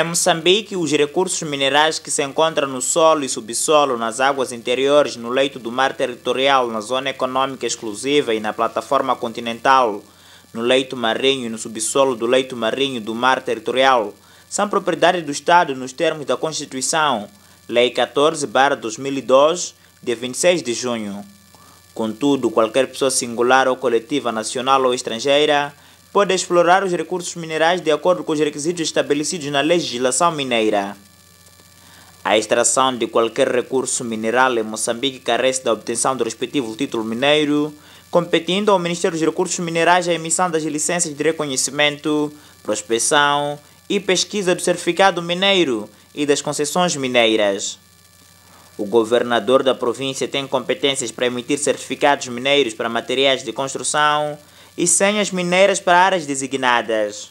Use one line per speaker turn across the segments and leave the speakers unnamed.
Em Moçambique, os recursos minerais que se encontram no solo e subsolo, nas águas interiores, no leito do mar territorial, na zona econômica exclusiva e na plataforma continental, no leito marinho e no subsolo do leito marinho do mar territorial, são propriedade do Estado nos termos da Constituição, Lei 14/2002, de 26 de junho. Contudo, qualquer pessoa singular ou coletiva, nacional ou estrangeira, pode explorar os recursos minerais de acordo com os requisitos estabelecidos na legislação mineira. A extração de qualquer recurso mineral em Moçambique carece da obtenção do respectivo título mineiro, competindo ao Ministério dos Recursos Minerais a emissão das licenças de reconhecimento, prospecção e pesquisa do certificado mineiro e das concessões mineiras. O governador da província tem competências para emitir certificados mineiros para materiais de construção e senhas mineiras para áreas designadas.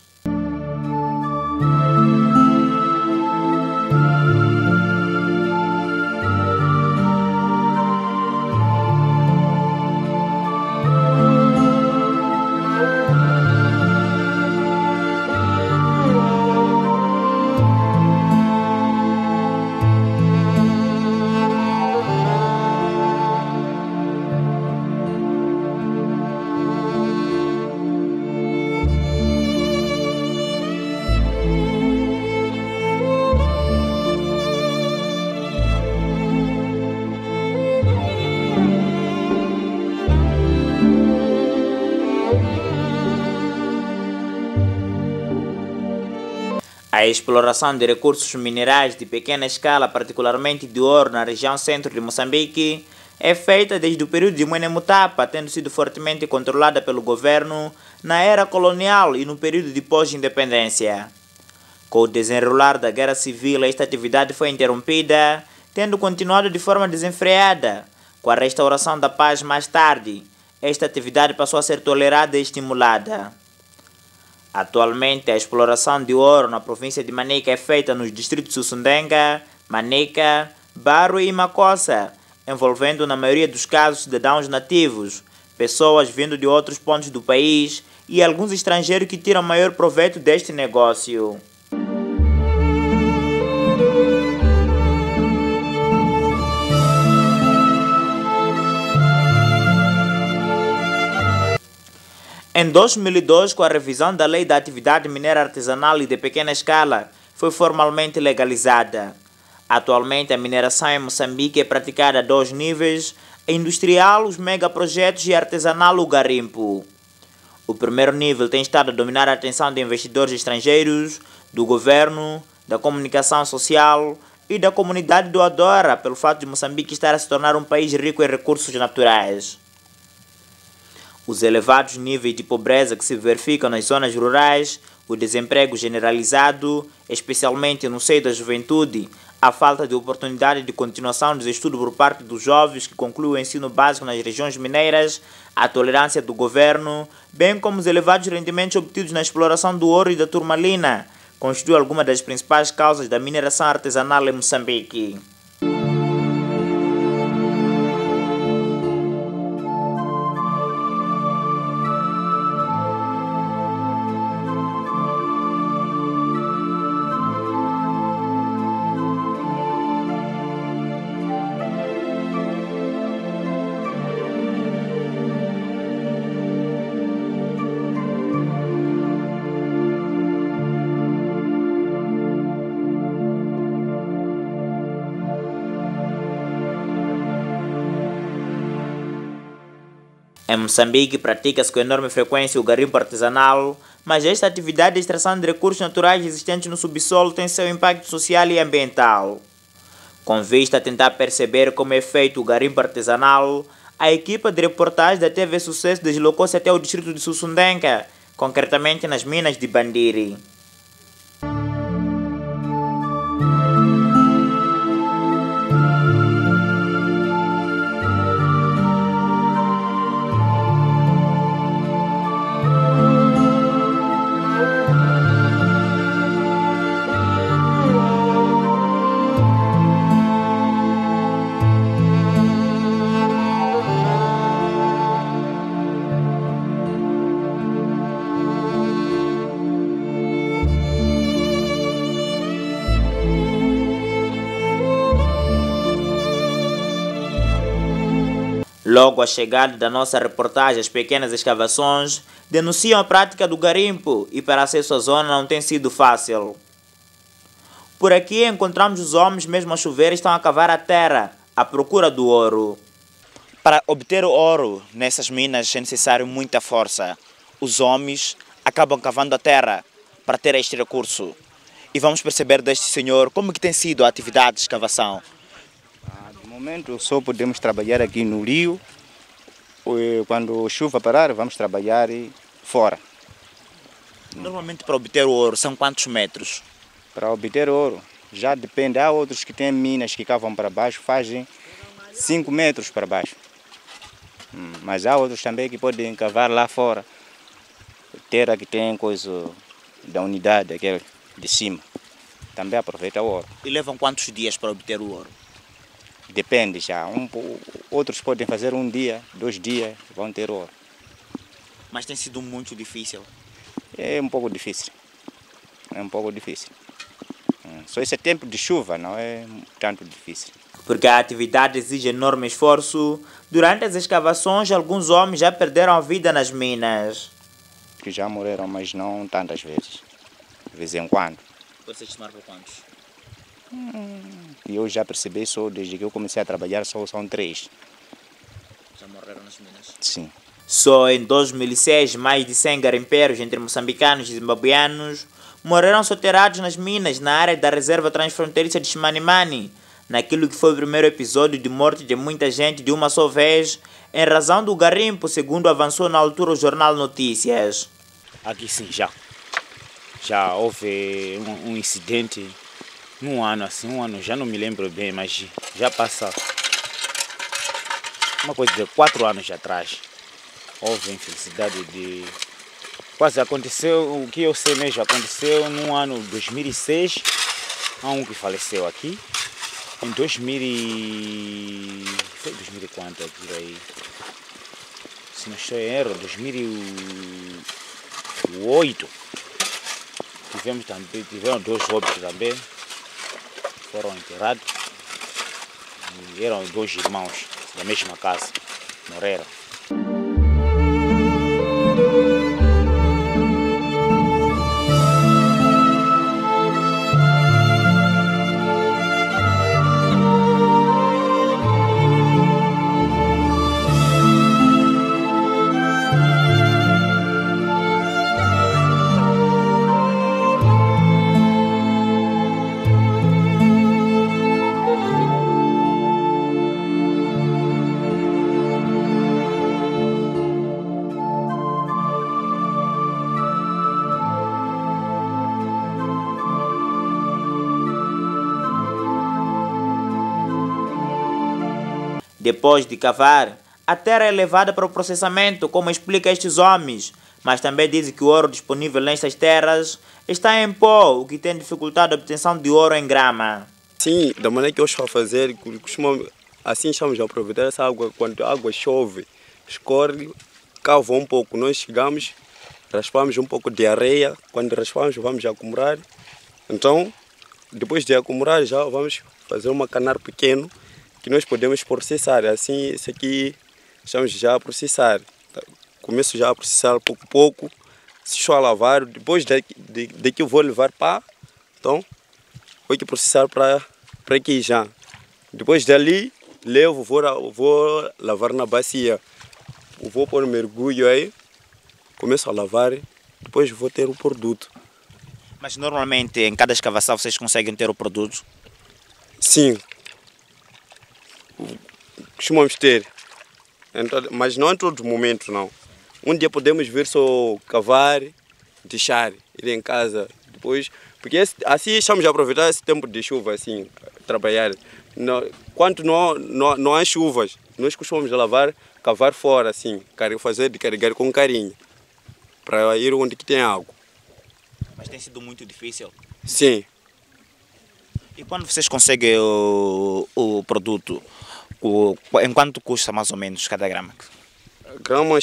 A exploração de recursos minerais de pequena escala, particularmente de ouro na região centro de Moçambique, é feita desde o período de Mwene Mutapa, tendo sido fortemente controlada pelo governo na era colonial e no período de pós-independência. Com o desenrolar da Guerra Civil, esta atividade foi interrompida, tendo continuado de forma desenfreada. Com a restauração da paz mais tarde, esta atividade passou a ser tolerada e estimulada. Atualmente, a exploração de ouro na província de Manica é feita nos distritos de Sussundenga, Manica, Barro e Macossa, envolvendo na maioria dos casos cidadãos nativos, pessoas vindo de outros pontos do país e alguns estrangeiros que tiram maior proveito deste negócio. Em 2002, com a revisão da Lei da Atividade Mineira Artesanal e de Pequena Escala, foi formalmente legalizada. Atualmente, a mineração em Moçambique é praticada a dois níveis: a industrial, os megaprojetos e artesanal, o garimpo. O primeiro nível tem estado a dominar a atenção de investidores estrangeiros, do governo, da comunicação social e da comunidade doadora, pelo fato de Moçambique estar a se tornar um país rico em recursos naturais. Os elevados níveis de pobreza que se verificam nas zonas rurais, o desemprego generalizado, especialmente no seio da juventude, a falta de oportunidade de continuação dos estudos por parte dos jovens que concluem o ensino básico nas regiões mineiras, a tolerância do governo, bem como os elevados rendimentos obtidos na exploração do ouro e da turmalina, constituem algumas das principais causas da mineração artesanal em Moçambique. Em Moçambique, pratica-se com enorme frequência o garimpo artesanal, mas esta atividade de extração de recursos naturais existentes no subsolo tem seu impacto social e ambiental. Com vista a tentar perceber como é feito o garimpo artesanal, a equipa de reportagem da TV Sucesso deslocou-se até o distrito de Sussundenga, concretamente nas minas de Bandiri. Logo à chegada da nossa reportagem, as pequenas escavações denunciam a prática do garimpo e para acesso à zona não tem sido fácil. Por aqui encontramos os homens, mesmo a chover, estão a cavar a terra à procura do ouro. Para obter o ouro nessas minas é necessário muita força. Os homens acabam cavando a terra para ter este recurso. E vamos perceber deste senhor como que tem sido a atividade de escavação.
No momento só podemos trabalhar aqui no rio. Quando a chuva parar, vamos trabalhar fora.
Normalmente para obter o ouro são quantos metros?
Para obter ouro, já depende. Há outros que têm minas que cavam para baixo, fazem 5 metros para baixo. Mas há outros também que podem cavar lá fora. Terra que tem coisa da unidade, aquele de cima. Também aproveita o ouro.
E levam quantos dias para obter o ouro?
Depende já. Outros podem fazer 1 dia, 2 dias, vão ter ouro.
Mas tem sido muito difícil.
É um pouco difícil. É um pouco difícil. Só esse tempo de chuva não é tanto difícil.
Porque a atividade exige enorme esforço. Durante as escavações, alguns homens já perderam a vida nas minas.
Que já morreram, mas não tantas vezes. De vez em quando.
Vocês marcam quantos?
E eu já percebi só, desde que eu comecei a trabalhar, só são 3.
Já morreram nas minas?
Sim.
Só em 2006, mais de 100 garimpeiros entre moçambicanos e zimbabuianos morreram soterrados nas minas na área da reserva transfronteiriça de Chimanimani, naquilo que foi o primeiro episódio de morte de muita gente de uma só vez, em razão do garimpo, segundo avançou na altura o Jornal Notícias.
Aqui sim, já houve um incidente num ano, assim, já não me lembro bem, mas já passa uma coisa de 4 anos atrás. Houve infelicidade de... Quase aconteceu, o que eu sei mesmo, aconteceu no ano 2006, há um que faleceu aqui. Em 2000 foi 2000 e quanto por aí? Se não estou em erro, 2008. Tiveram 2 óbitos também, foram enterrados. E eram 2 irmãos da mesma casa, morreram.
Depois de cavar, a terra é levada para o processamento, como explica estes homens, mas também dizem que o ouro disponível nestas terras está em pó, o que tem dificultado a obtenção de ouro em grama.
Sim, da maneira que eu estou a fazer, assim estamos a aproveitar essa água, quando a água chove, escorre, cava um pouco, nós chegamos, raspamos um pouco de areia, quando raspamos vamos acumular, então depois de acumular já vamos fazer um canar pequeno, que nós podemos processar. Assim, esse aqui estamos já a processar. Começo já a processar pouco a pouco, se estou a lavar, depois daqui eu vou levar para, então vou aqui processar para aqui já. Depois dali, levo, vou lavar na bacia. Vou pôr mergulho aí, começo a lavar, depois vou ter o produto.
Mas normalmente em cada escavação vocês conseguem ter o produto?
Sim. Costumamos ter, mas não em todos os momentos, não. Um dia podemos vir só cavar, deixar, ir em casa depois, porque assim estamos a aproveitar esse tempo de chuva, assim, trabalhar. Quando não há chuvas, nós costumamos lavar, cavar fora, assim, fazer de carregar com carinho, para ir onde que tem água.
Mas tem sido muito difícil?
Sim.
E quando vocês conseguem o produto, em quanto custa mais ou menos cada grama?
A grama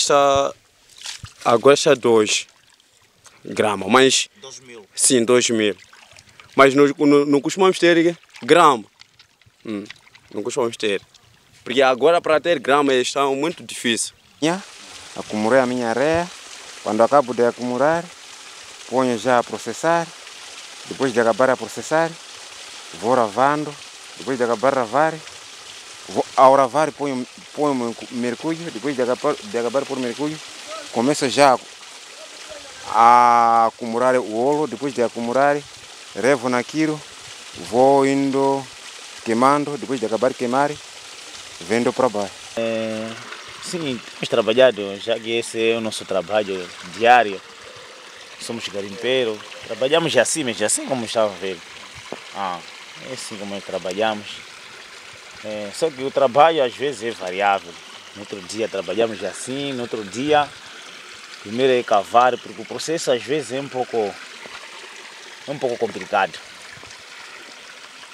agora está 2 gramas, mas...
2.000?
Sim, 2.000. Mas não costumamos ter grama. Não costumamos ter. Porque agora para ter grama está muito difícil.
Acumulei a minha areia, quando acabo de acumular, ponho já a processar, depois de acabar a processar, vou lavando, depois de acabar de lavar, ao lavar ponho mercúrio, depois de acabar por mercúrio, começo já a acumular o óleo, depois de acumular, levo naquilo, vou indo queimando, depois de acabar de queimar, vendo para baixo.
Sim, temos trabalhado, já que esse é o nosso trabalho diário. Somos garimpeiros, trabalhamos assim mesmo, assim como estava a ver. É assim como trabalhamos. Só que o trabalho às vezes é variável. No outro dia trabalhamos assim, no outro dia primeiro é cavar, porque o processo às vezes é um pouco complicado.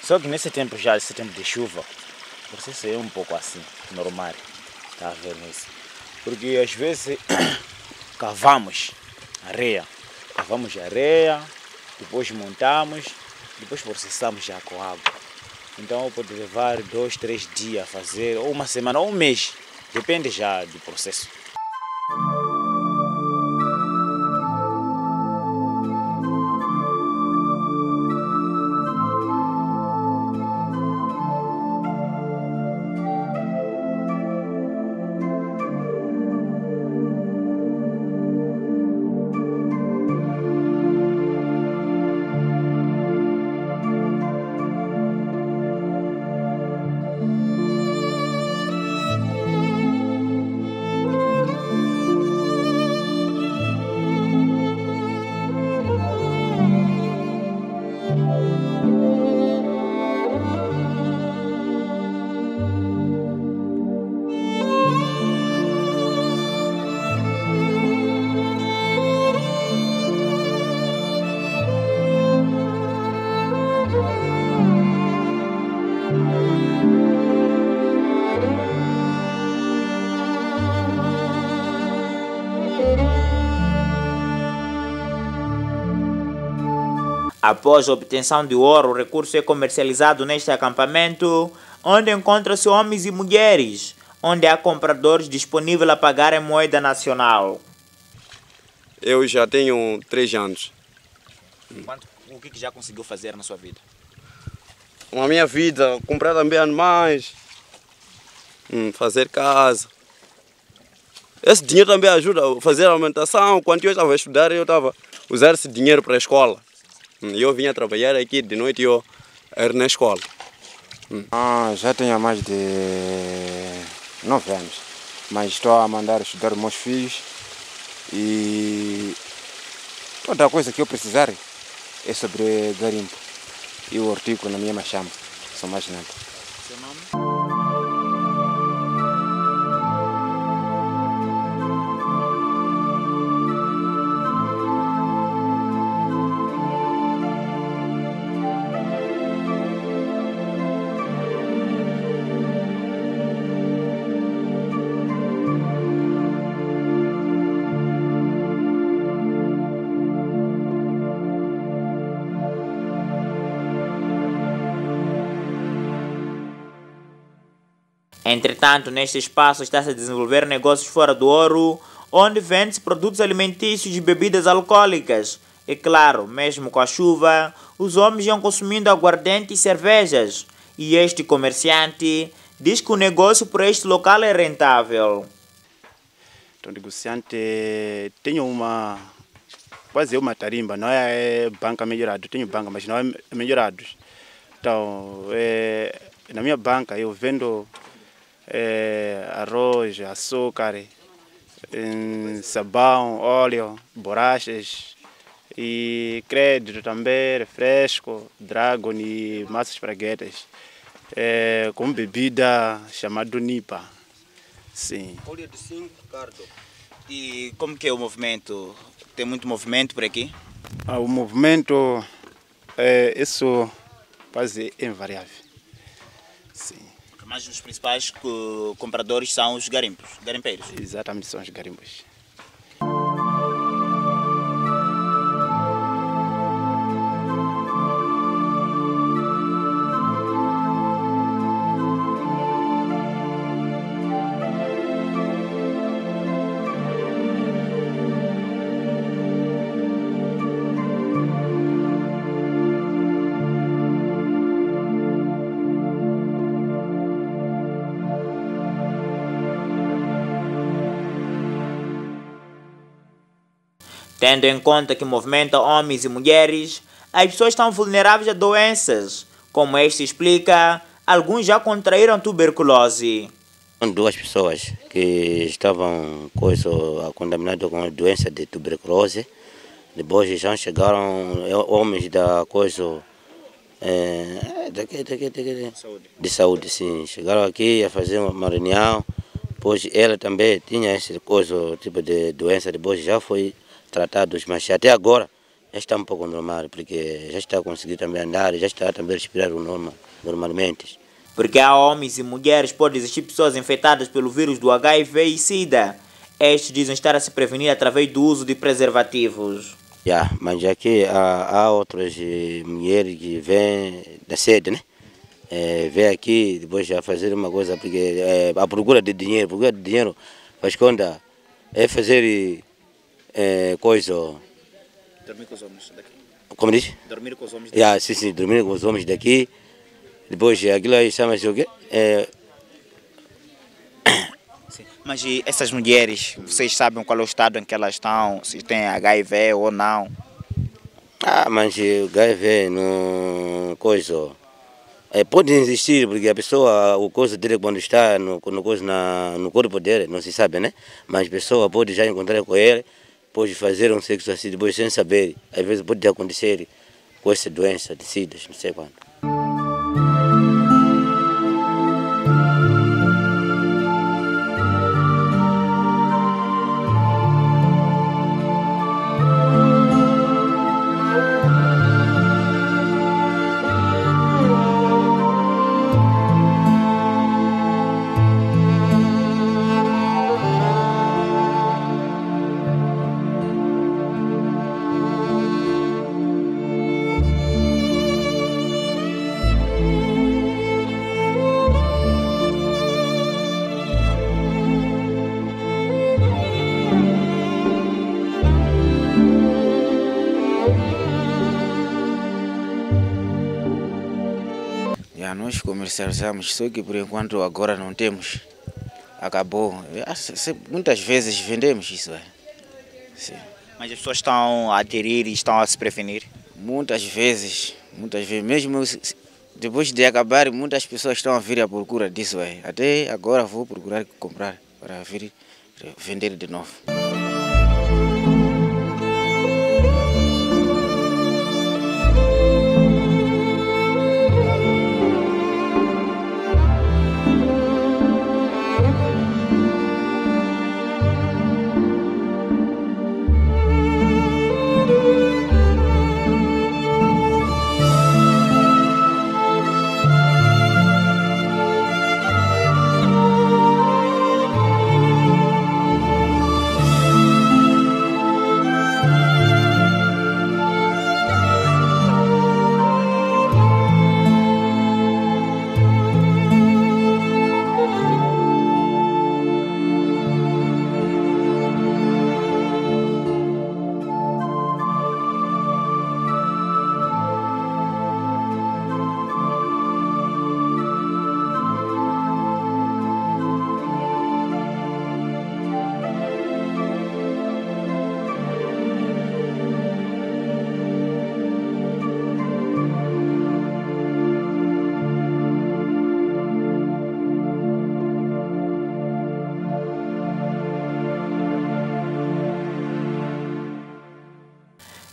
Só que nesse tempo já, esse tempo de chuva, o processo é um pouco assim, normal. Está a ver nisso? Porque às vezes cavamos areia, depois montamos, depois processamos já com água. Então pode levar 2, 3 dias a fazer, ou uma semana, ou um mês, depende já do processo.
Após a obtenção de ouro, o recurso é comercializado neste acampamento, onde encontram-se homens e mulheres, onde há compradores disponíveis a pagar em moeda nacional.
Eu já tenho 3 anos.
O que já conseguiu fazer na sua vida?
Na minha vida, comprar também animais, fazer casa. Esse dinheiro também ajuda a fazer a alimentação. Quando eu estava a estudar, eu estava a usar esse dinheiro para a escola. Eu vinha trabalhar aqui de noite e eu era na escola.
Já tenho há mais de 9 anos, mas estou a mandar estudar os meus filhos e toda coisa que eu precisar é sobre garimpo e o hortícola na minha machamba, só mais nada.
Seu nome? Entretanto, neste espaço está-se a desenvolver negócios fora do ouro, onde vende-se produtos alimentícios e bebidas alcoólicas. E claro, mesmo com a chuva, os homens iam consumindo aguardente e cervejas. E este comerciante diz que o negócio por este local é rentável.
Então, negociante, tenho quase uma tarimba, não é banca melhorada, tenho banca, mas não é melhorado. Então, na minha banca eu vendo arroz, açúcar, sabão, óleo, borrachas e crédito também, refresco, dragon e massas praguetas, com bebida chamada Nipa. Sim.
Óleo de 5, Cardo. E como que é o movimento? Tem muito movimento por aqui?
O movimento, isso quase é invariável. Sim.
Mas os principais compradores são os garimpeiros.
Exatamente, são os garimpos.
Tendo em conta que movimenta homens e mulheres, as pessoas estão vulneráveis a doenças. Como este explica, alguns já contraíram tuberculose.
Duas pessoas que estavam contaminadas com a doença de tuberculose. Depois já chegaram homens da de saúde, sim. Chegaram aqui a fazer uma reunião. Depois ela também tinha esse tipo de doença. Depois já foi tratado, mas até agora já está um pouco normal, porque já está conseguindo também andar, já está também respirar normalmente.
Porque há homens e mulheres, podem existir pessoas infectadas pelo vírus do HIV e SIDA. Estes dizem estar a se prevenir através do uso de preservativos.
Mas aqui há outras mulheres que vêm da sede, né? Vêm aqui, depois já fazer uma coisa, porque a procura de dinheiro faz conta, é fazer coisa...
Dormir com os homens daqui.
Como diz?
Dormir com os homens daqui.
Sim, dormir com os homens daqui. Depois aquilo aí chama-se o quê?
Mas e essas mulheres, vocês sabem qual é o estado em que elas estão? Se têm HIV ou não?
Mas o HIV não pode existir, porque a pessoa, o coisa dele quando está no corpo dele, não se sabe, né? Mas a pessoa pode já encontrar com ele, pode fazer um sexo assim, depois sem saber. Às vezes pode acontecer com essa doença de SIDA, não sei quando.
Nós comercializamos, só que por enquanto agora não temos. Acabou. Muitas vezes vendemos isso. Sim.
Mas as pessoas estão a aderir e estão a se prevenir?
Muitas vezes. Mesmo depois de acabar, muitas pessoas estão a vir à procura disso. Até agora vou procurar comprar para vir vender de novo.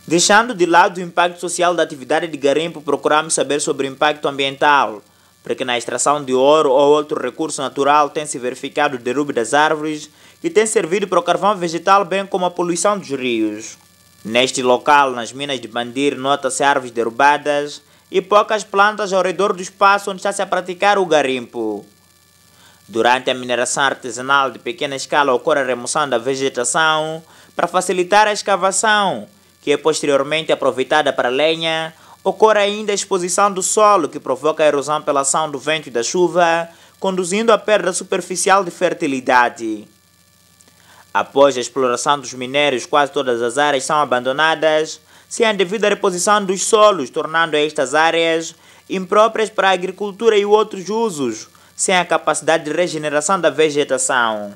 Deixando de lado o impacto social da atividade de garimpo, procuramos saber sobre o impacto ambiental, porque na extração de ouro ou outro recurso natural tem-se verificado o derrubo das árvores que tem servido para o carvão vegetal, bem como a poluição dos rios. Neste local, nas minas de Bandir, nota-se árvores derrubadas e poucas plantas ao redor do espaço onde está-se a praticar o garimpo. Durante a mineração artesanal de pequena escala ocorre a remoção da vegetação para facilitar a escavação, que é posteriormente aproveitada para lenha. Ocorre ainda a exposição do solo, que provoca a erosão pela ação do vento e da chuva, conduzindo à perda superficial de fertilidade. Após a exploração dos minérios, quase todas as áreas são abandonadas, sem a devida reposição dos solos, tornando estas áreas impróprias para a agricultura e outros usos, sem a capacidade de regeneração da vegetação.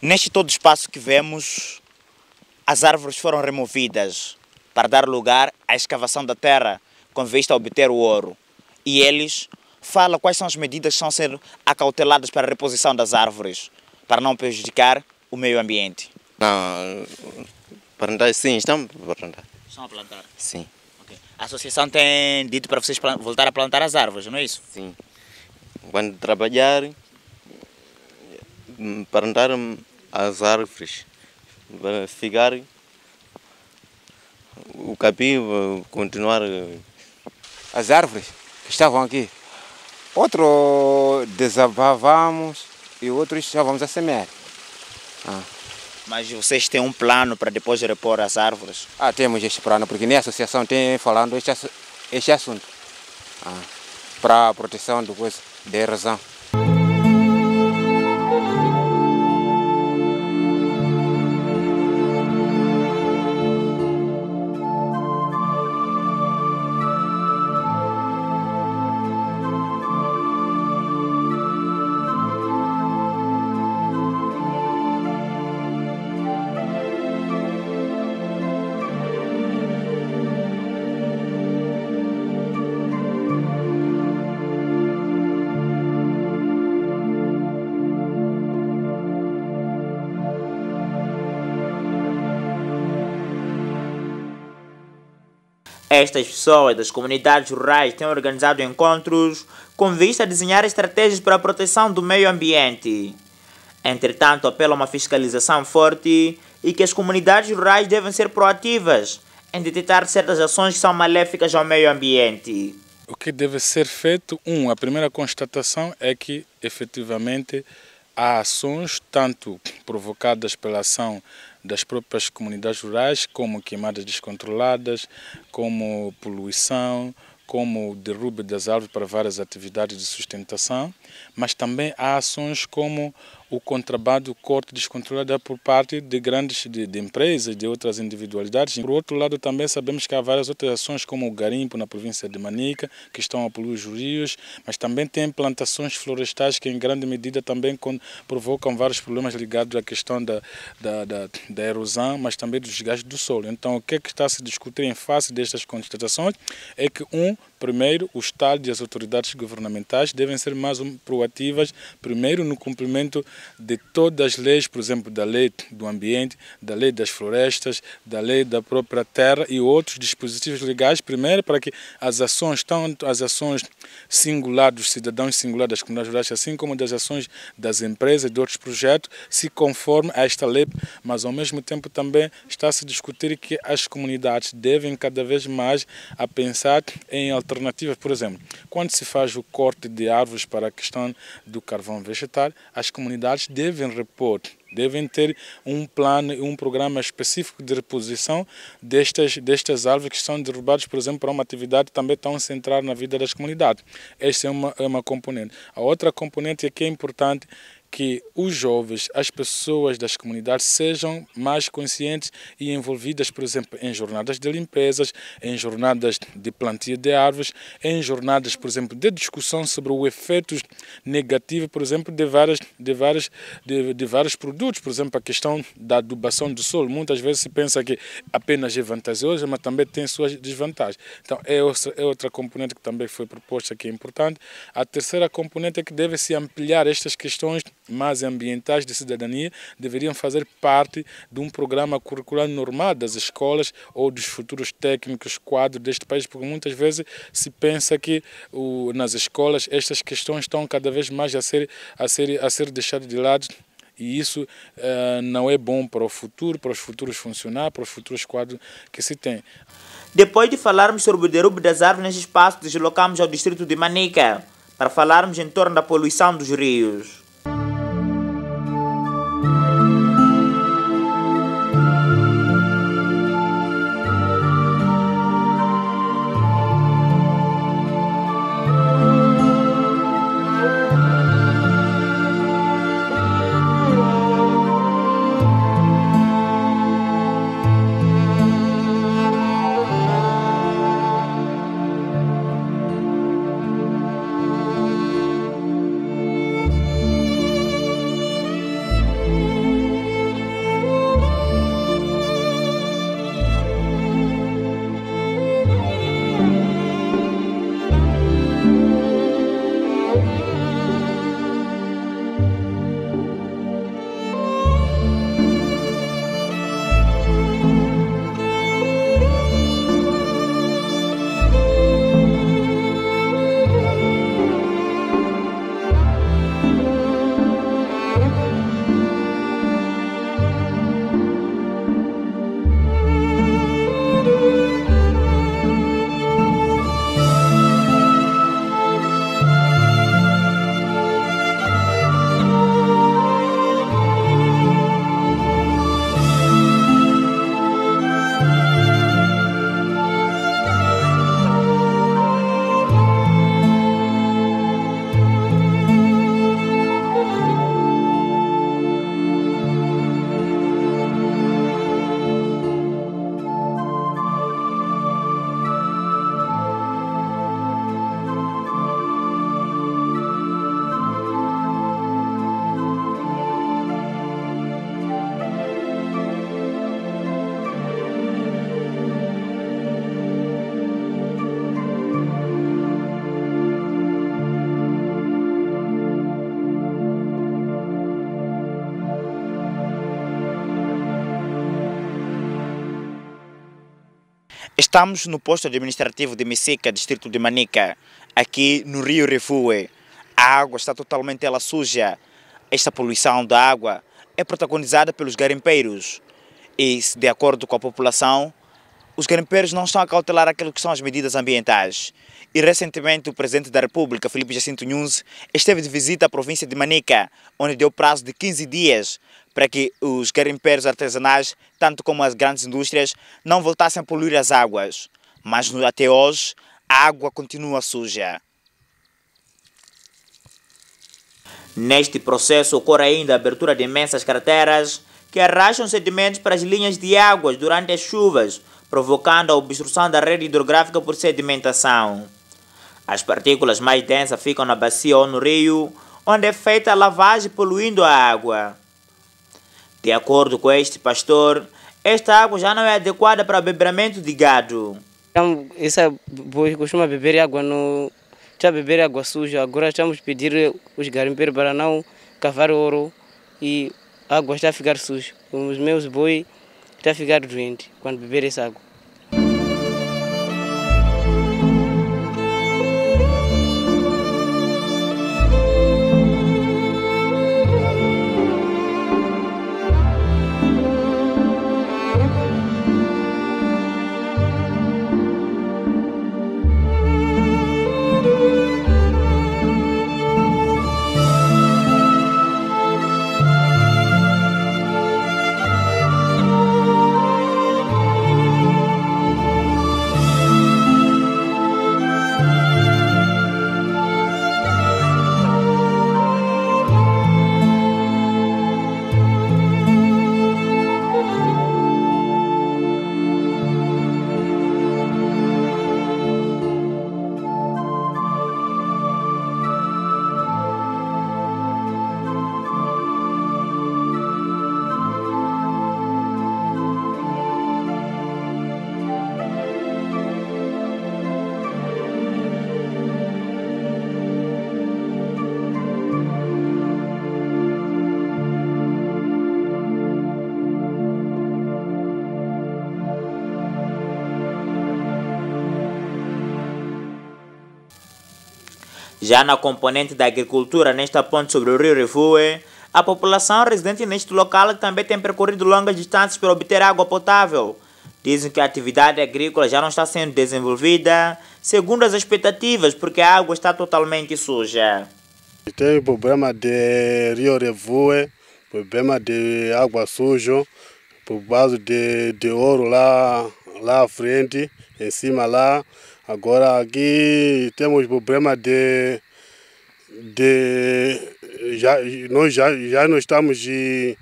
Neste todo espaço que vemos, as árvores foram removidas para dar lugar à escavação da terra com vista a obter o ouro. E eles falam quais são as medidas que estão a ser acauteladas para a reposição das árvores, para não prejudicar o meio ambiente.
Não, plantar sim, estamos a plantar.
Estão a plantar?
Sim,
Okay. A associação tem dito para vocês voltar a plantar as árvores, não é isso?
sim. Quando trabalhar, plantar as árvores, para ficar o capim, continuar.
As árvores que estavam aqui, outro desabavamos e outros estávamos a semear.
Mas vocês têm um plano para depois repor as árvores?
Temos este plano, porque nem a associação tem falando este assunto. Para a proteção do coisa, da erosão.
Estas pessoas das comunidades rurais têm organizado encontros com vista a desenhar estratégias para a proteção do meio ambiente. Entretanto, apelam a uma fiscalização forte e que as comunidades rurais devem ser proativas em detectar certas ações que são maléficas ao meio ambiente.
O que deve ser feito, a primeira constatação é que, efetivamente, há ações tanto provocadas pela ação das próprias comunidades rurais, como queimadas descontroladas, como poluição, como o derrube das árvores para várias atividades de sustentação, mas também há ações como o contrabando, o corte descontrolado por parte de grandes de empresas, de outras individualidades. Por outro lado, também sabemos que há várias outras ações, como o garimpo na província de Manica, que estão a poluir os rios, mas também tem plantações florestais que, em grande medida, também provocam vários problemas ligados à questão da erosão, mas também dos desgaste do solo. Então, o que é que está a se discutir em face destas constatações é que, primeiro, o Estado e as autoridades governamentais devem ser mais proativas, primeiro no cumprimento de todas as leis, por exemplo, da lei do ambiente, da lei das florestas, da lei da própria terra e outros dispositivos legais, primeiro para que as ações, tanto as ações singulares dos cidadãos singulares das comunidades rurais, assim como das ações das empresas e de outros projetos, se conformem a esta lei, mas ao mesmo tempo também está a se discutir que as comunidades devem cada vez mais a pensar em alternativas. Por exemplo, quando se faz o corte de árvores para a questão do carvão vegetal, as comunidades devem repor, devem ter um plano e um programa específico de reposição destas árvores que são derrubadas, por exemplo, para uma atividade também tão central na vida das comunidades. Esta é uma componente. A outra componente é que é importante que os jovens, as pessoas das comunidades sejam mais conscientes e envolvidas, por exemplo, em jornadas de limpezas, em jornadas de plantio de árvores, em jornadas, por exemplo, de discussão sobre o efeito negativo, por exemplo, de vários produtos, por exemplo, a questão da adubação do solo. Muitas vezes se pensa que apenas é vantajosa, mas também tem suas desvantagens. Então, é outra componente que também foi proposta que é importante. A terceira componente é que deve-se ampliar estas questões mais ambientais de cidadania, deveriam fazer parte de um programa curricular normal das escolas ou dos futuros técnicos quadros deste país, porque muitas vezes se pensa que nas escolas estas questões estão cada vez mais a ser deixadas de lado. E isso não é bom para o futuro, para os futuros funcionários, para os futuros quadros que se tem.
Depois de falarmos sobre o derrubo das árvores neste espaço, deslocamos ao distrito de Manica para falarmos em torno da poluição dos rios.
Estamos no posto administrativo de Messica, distrito de Manica, aqui no rio Refue. A água está totalmente suja. Esta poluição da água é protagonizada pelos garimpeiros. E, de acordo com a população, os garimpeiros não estão a cautelar aquilo que são as medidas ambientais. E recentemente o Presidente da República, Filipe Jacinto Nunes, esteve de visita à província de Manica, onde deu prazo de 15 dias para que os garimpeiros artesanais, tanto como as grandes indústrias, não voltassem a poluir as águas. Mas até hoje, a água continua suja.
Neste processo ocorre ainda a abertura de imensas crateras que arrastam sedimentos para as linhas de águas durante as chuvas, provocando a obstrução da rede hidrográfica por sedimentação. As partículas mais densas ficam na bacia ou no rio, onde é feita a lavagem poluindo a água. De acordo com este pastor, esta água já não é adequada para o beberamento de gado.
Essa boi costuma beber água já beber água suja. Agora estamos a pedir os garimpeiros para não cavar ouro e a água está a ficar suja. Os meus bois estão a ficar doentes quando beber essa água.
Já na componente da agricultura, nesta ponte sobre o rio Refue, a população residente neste local também tem percorrido longas distâncias para obter água potável. Dizem que a atividade agrícola já não está sendo desenvolvida segundo as expectativas, porque a água está totalmente suja.
Tem problema de rio Refue, problema de água suja, por base de ouro lá à frente, em cima lá. Agora aqui temos problema nós já não estamos a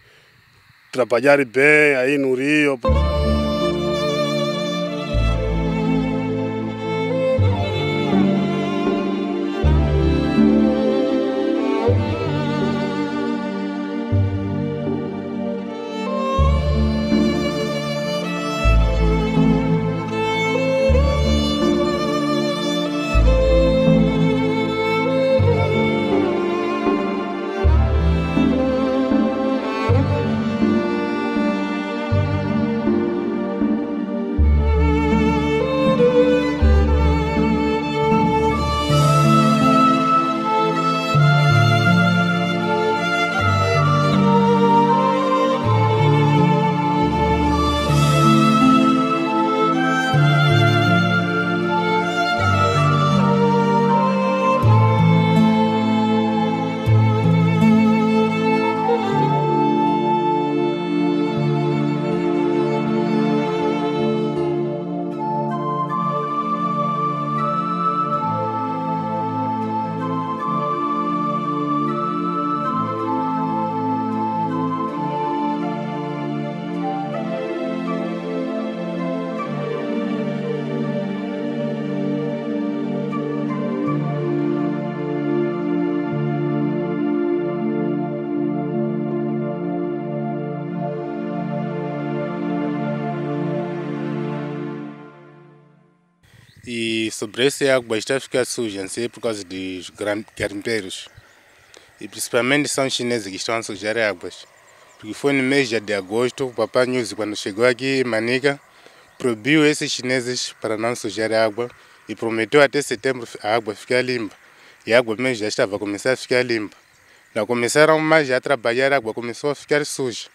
trabalhar bem aí no rio.
E sobre essa água está a ficar suja, não sei, por causa dos garimpeiros. E principalmente são os chineses que estão a sujar águas. Porque foi no mês de agosto, o Papai News, quando chegou aqui em Manica,
proibiu esses chineses para não sujar a água e prometeu até setembro a água ficar limpa. E a água mesmo já estava a começar a ficar limpa. Não começaram mais a trabalhar, a água começou a ficar suja.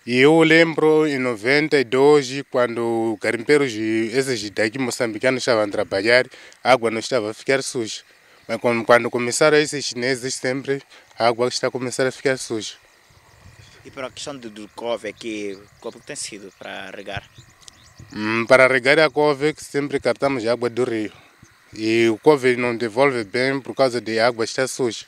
E eu lembro em 92, quando garimpeiros, esses daqui moçambicanos estavam a trabalhar, a água não estava a ficar suja. Mas quando começaram esses chineses, sempre a água está a começar a ficar suja.
E para a questão do couve aqui, como tem sido para regar?
Para regar a couve, sempre captamos água do rio. E o couve não devolve bem por causa de água estar suja.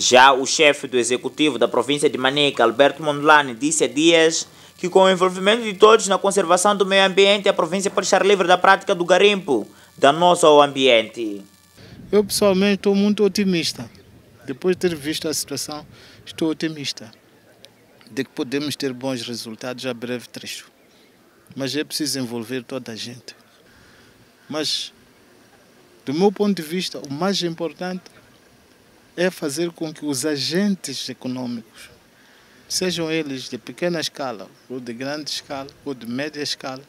Já o chefe do executivo da província de Manica, Alberto Mondlane, disse há dias que com o envolvimento de todos na conservação do meio ambiente, a província pode estar livre da prática do garimpo danoso ao ambiente.
Eu pessoalmente estou muito otimista. Depois de ter visto a situação, estou otimista de que podemos ter bons resultados a breve trecho. Mas é preciso envolver toda a gente. Mas, do meu ponto de vista, o mais importante é fazer com que os agentes econômicos, sejam eles de pequena escala, ou de grande escala, ou de média escala,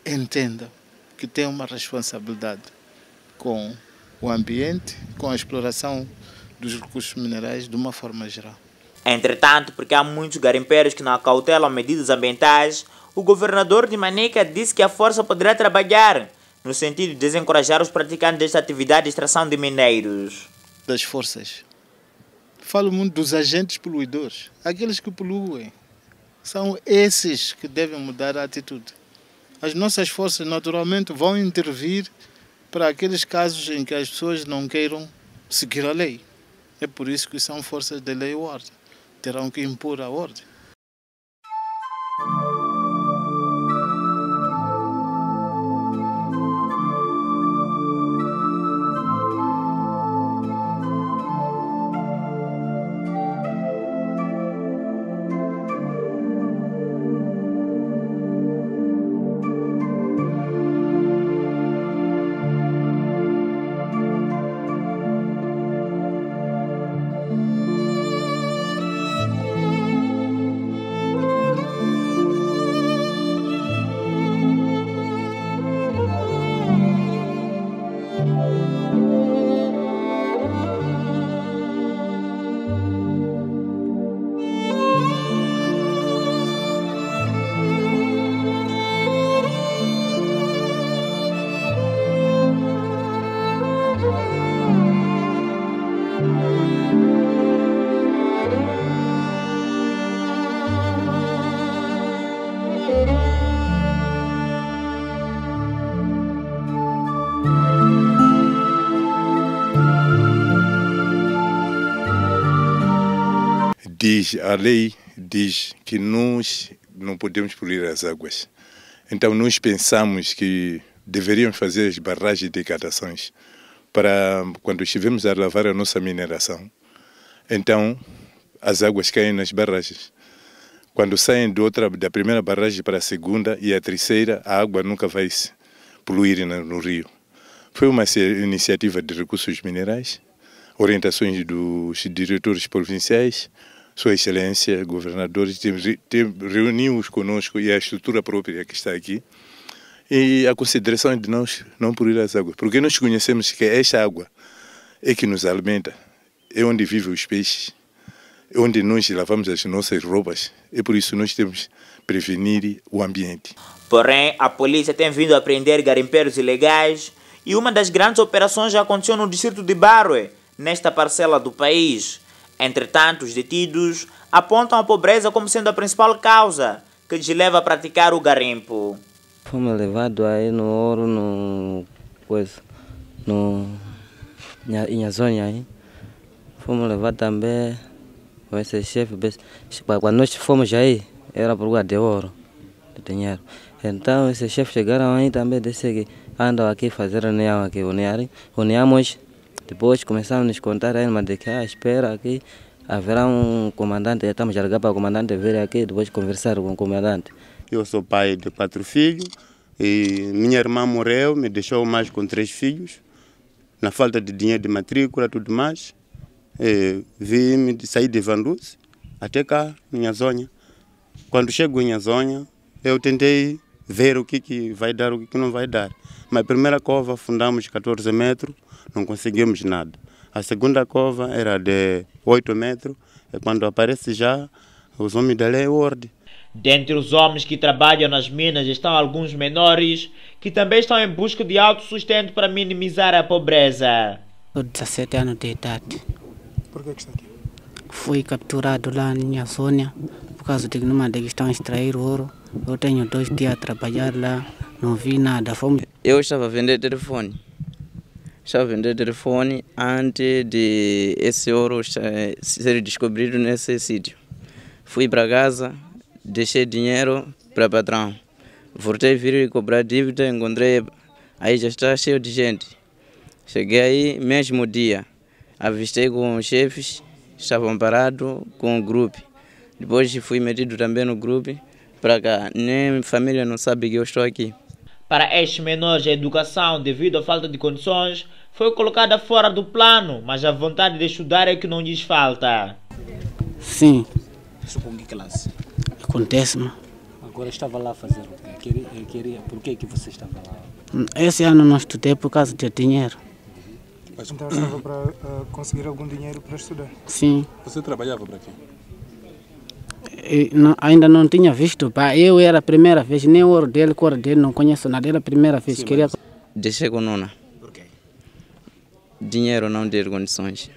entendam que têm uma responsabilidade com o ambiente, com a exploração dos recursos minerais de uma forma geral.
Entretanto, porque há muitos garimpeiros que não acautelam medidas ambientais, o governador de Manica disse que a força poderá trabalhar no sentido de desencorajar os praticantes desta atividade de extração de minérios.
Das forças. Falo muito dos agentes poluidores, aqueles que poluem. São esses que devem mudar a atitude. As nossas forças naturalmente vão intervir para aqueles casos em que as pessoas não queiram seguir a lei. É por isso que são forças de lei e ordem. Terão que impor a ordem.
A lei diz que nós não podemos poluir as águas. Então nós pensamos que deveríamos fazer as barragens de catações para quando estivermos a lavar a nossa mineração. Então as águas caem nas barragens. Quando saem da primeira barragem para a segunda e a terceira, a água nunca vai poluir no rio. Foi uma iniciativa de recursos minerais, orientações dos diretores provinciais, Sua Excelência, governadores, reunimos conosco e a estrutura própria que está aqui. E a consideração de nós não poluir as águas, porque nós conhecemos que esta água é que nos alimenta, é onde vivem os peixes, é onde nós lavamos as nossas roupas, e por isso nós temos que prevenir o ambiente.
Porém, a polícia tem vindo a prender garimpeiros ilegais e uma das grandes operações já aconteceu no distrito de Barwe, nesta parcela do país. Entretanto, os detidos apontam a pobreza como sendo a principal causa que lhes leva a praticar o garimpo.
Fomos levados aí no ouro, em zona aí. Fomos levados também com esse chefe. Quando nós fomos aí, era por causa de ouro, de dinheiro. Então, esses chefes chegaram aí também, disse que andam aqui fazer reunião aqui. Uniamos, depois começamos a nos contar aí, mas de que espera aqui, haverá um comandante, estamos a ligar para o comandante vir aqui, depois conversar com o comandante.
Eu sou pai de 4 filhos e minha irmã morreu, me deixou mais com 3 filhos. Na falta de dinheiro de matrícula e tudo mais, vim sair de Vanduz até cá, minha zona. Quando chego em zona, eu tentei ver o que vai dar, o que não vai dar. Mas a primeira cova fundamos 14 metros, não conseguimos nada. A segunda cova era de 8 metros, e quando aparece já os homens da lei ordem.
Dentre os homens que trabalham nas minas estão alguns menores que também estão em busca de autossustento para minimizar a pobreza.
Sou 17 anos de idade.
Por que está aqui?
Fui capturado lá na minha zona por causa de que numa estão a extrair ouro. Eu tenho 2 dias a trabalhar lá, não vi nada.
Eu estava a vender telefone. Estava a vender telefone antes de esse ouro ser descobrido nesse sítio. Fui para casa, deixei dinheiro para o patrão. Voltei a vir cobrar dívida, encontrei, aí já está cheio de gente. Cheguei aí, mesmo dia, avistei com os chefes, estavam parados com o grupo. Depois fui metido também no grupo, para cá, nem minha família não sabe que eu estou aqui.
Para estes menores, a educação, devido à falta de condições, foi colocada fora do plano, mas a vontade de estudar é que não lhes falta.
Sim.
Isso com que classe?
Acontece-me.
Agora estava lá a fazer o quê? Por que você estava lá?
Esse ano não estudei por causa de dinheiro.
Então estava para conseguir algum dinheiro para estudar?
Sim.
Você trabalhava para quê?
Ainda não tinha visto. Eu era a primeira vez, nem o ouro dele, cor dele, não conheço nada. Era a primeira vez.
Sim,
queria...
Deixei com nona.
Por quê?
Dinheiro não ter condições.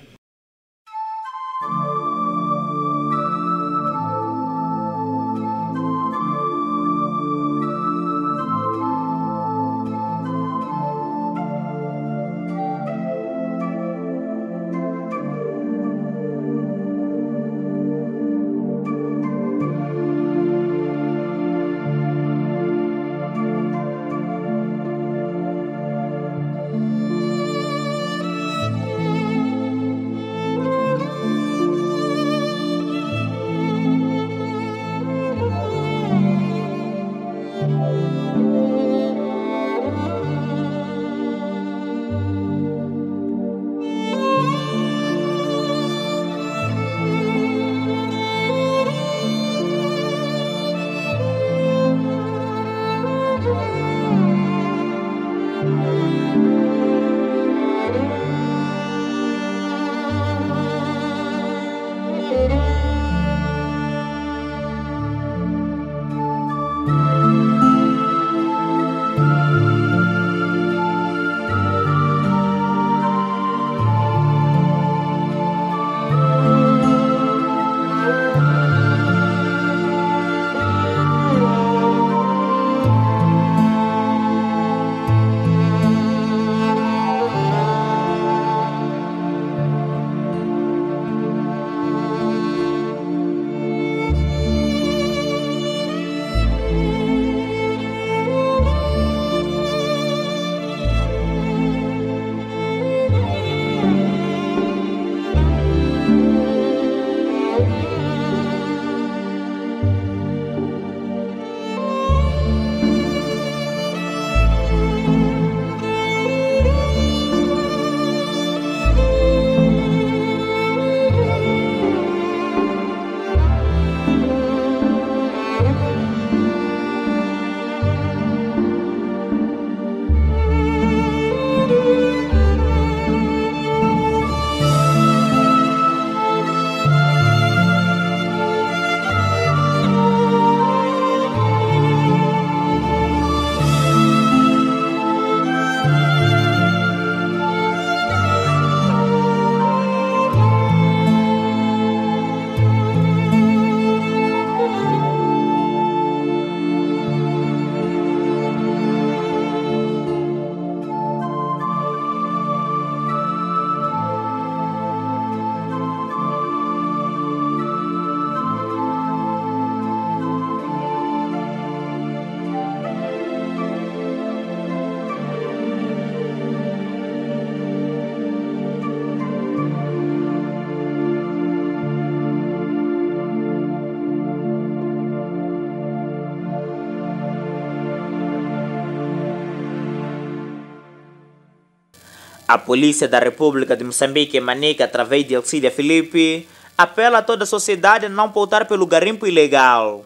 A Polícia da República de Moçambique, em Manica, através de Alcídia Filipe, apela a toda a sociedade a não pautar pelo garimpo ilegal.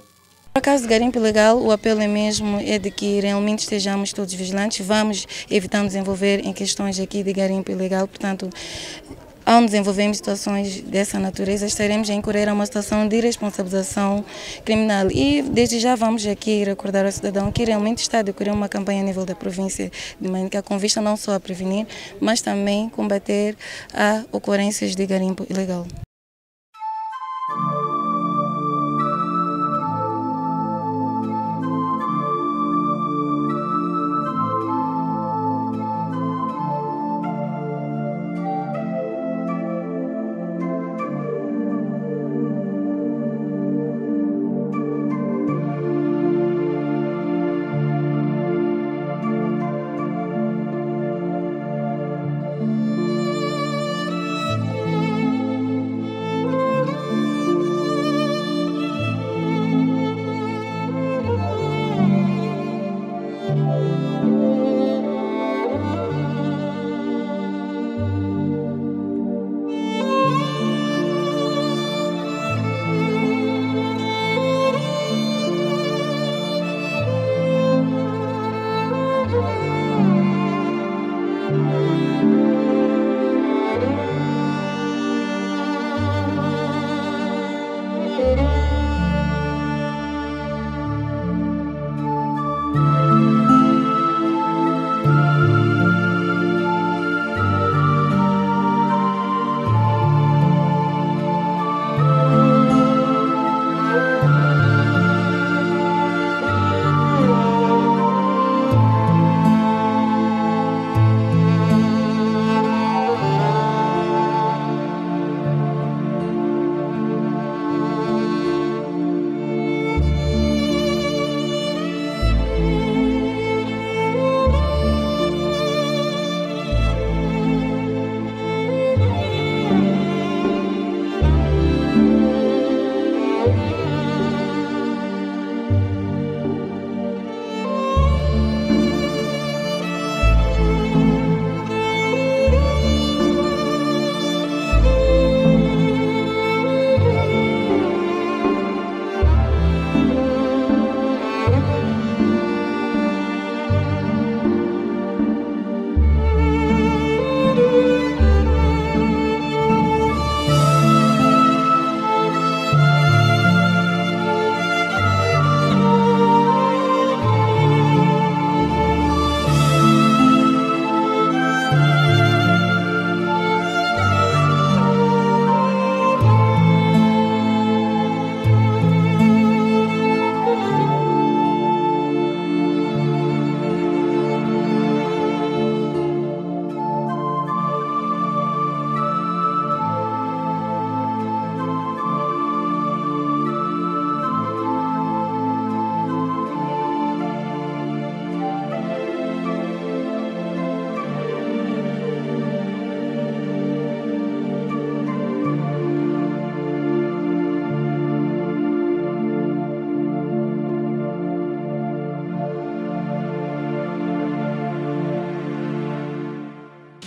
No caso de garimpo ilegal, o apelo é de que realmente estejamos todos vigilantes, vamos evitando nos envolver em questões aqui de garimpo ilegal, portanto, ao nos envolvermos em situações dessa natureza, estaremos a incorrer a uma situação de responsabilização criminal. E desde já vamos aqui recordar ao cidadão que realmente está a decorrer uma campanha a nível da província de Manica, com vista não só a prevenir, mas também combater a ocorrências de garimpo ilegal.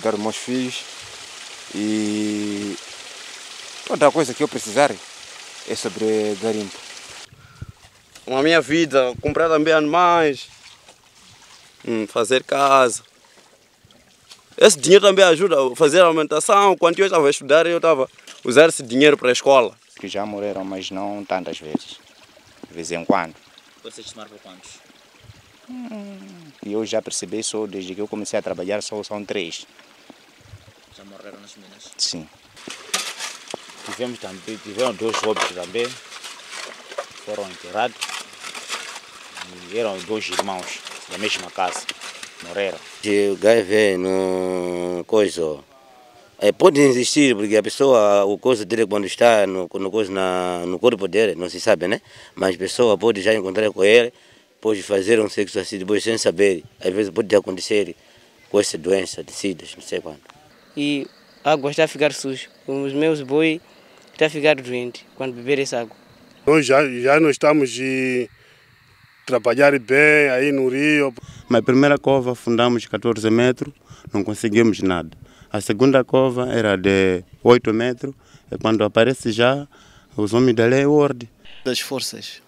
Dar aos meus filhos e outra coisa que eu precisar é sobre garimpo.
Na minha vida, comprar também animais, fazer casa. Esse dinheiro também ajuda a fazer a alimentação. Quando eu estava a estudar, eu estava a usar esse dinheiro para a escola.
Que já morreram, mas não tantas vezes. De vez em quando.
Vocês marcam quantos?
E eu já percebi só desde que eu comecei a trabalhar, só são 3.
Já morreram nas minas?
Sim.
Tiveram 2 óbitos também, foram enterrados. E eram 2 irmãos da mesma casa, morreram.
O HIV no coisa pode existir, porque a pessoa, o coisa dele quando está no corpo dele, não se sabe, né? Mas a pessoa pode já encontrar com ele, pode fazer um sexo assim depois sem saber. Às vezes pode acontecer com essa doença de SIDA, não sei quando.
E a água está a ficar suja. Os meus bois estão a ficar doentes quando beber essa água.
Nós já não estamos trabalhar bem aí no rio.
Mas a primeira cova fundamos 14 metros, não conseguimos nada. A segunda cova era de 8 metros, e quando aparece já os homens da lei ordem.
Das forças.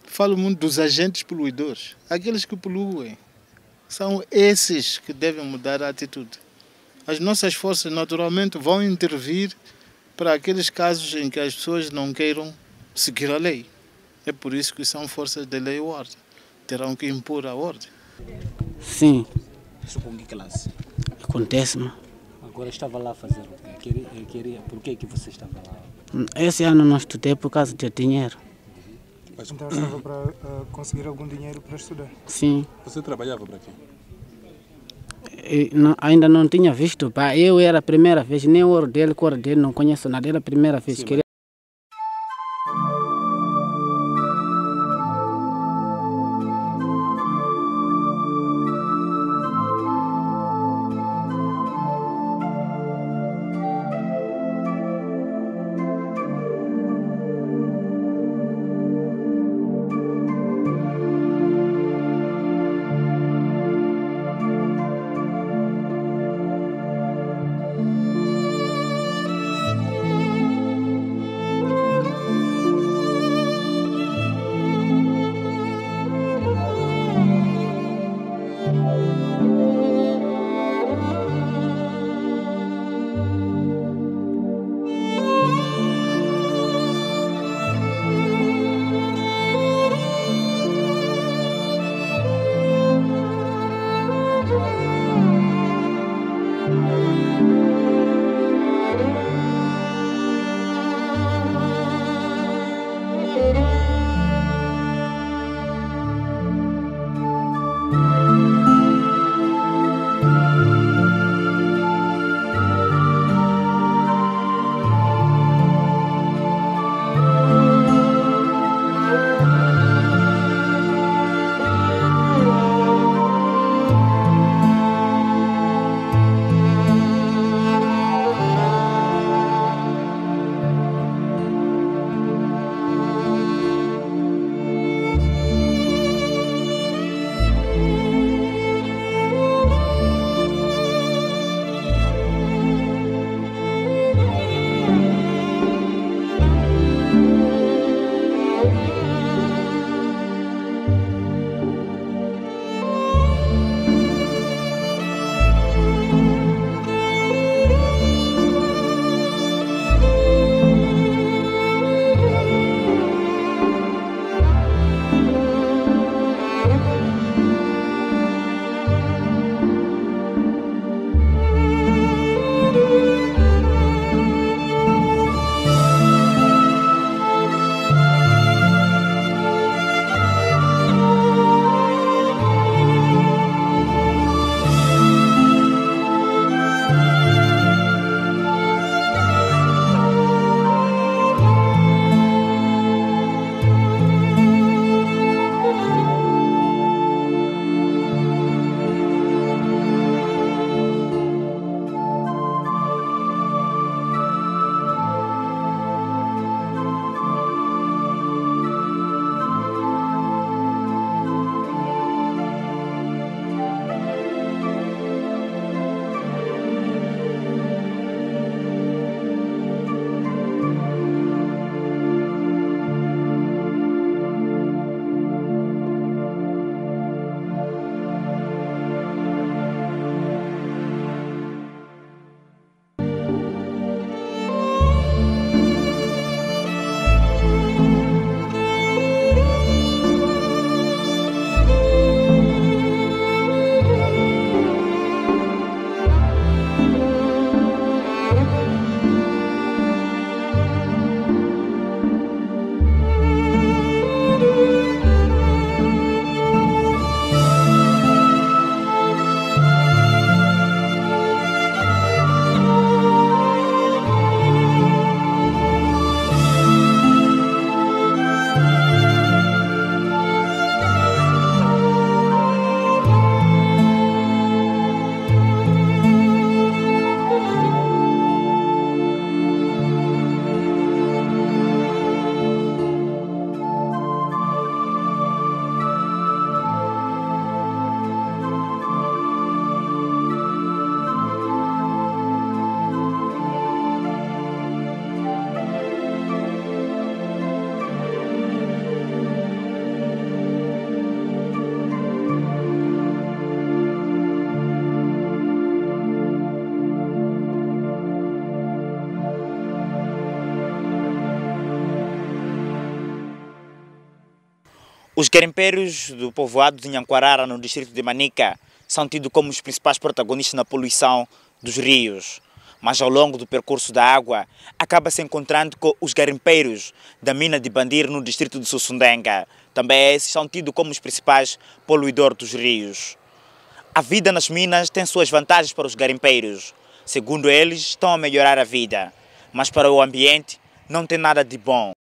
Falo muito dos agentes poluidores, aqueles que poluem. São esses que devem mudar a atitude. As nossas forças naturalmente vão intervir para aqueles casos em que as pessoas não queiram seguir a lei. É por isso que são forças de lei e ordem. Terão que impor a ordem.
Sim.
Isso com que classe?
Acontece-me.
Agora estava lá a fazer o quê? Por que você estava lá?
Esse ano não estudei por causa de dinheiro.
Então estava para conseguir algum dinheiro para estudar?
Sim.
Você trabalhava para quê?
Ainda não tinha visto. Eu era a primeira vez, nem o ouro dele, cor dele, não conheço nada. Era a primeira vez.
Sim,
Os garimpeiros do povoado de Nhanquarara, no distrito de Manica, são tidos como os principais protagonistas na poluição dos rios. Mas ao longo do percurso da água, acaba se encontrando com os garimpeiros da mina de Bandir, no distrito de Sussundenga. Também esses são tidos como os principais poluidores dos rios. A vida nas minas tem suas vantagens para os garimpeiros. Segundo eles, estão a melhorar a vida. Mas para o ambiente, não tem nada de bom.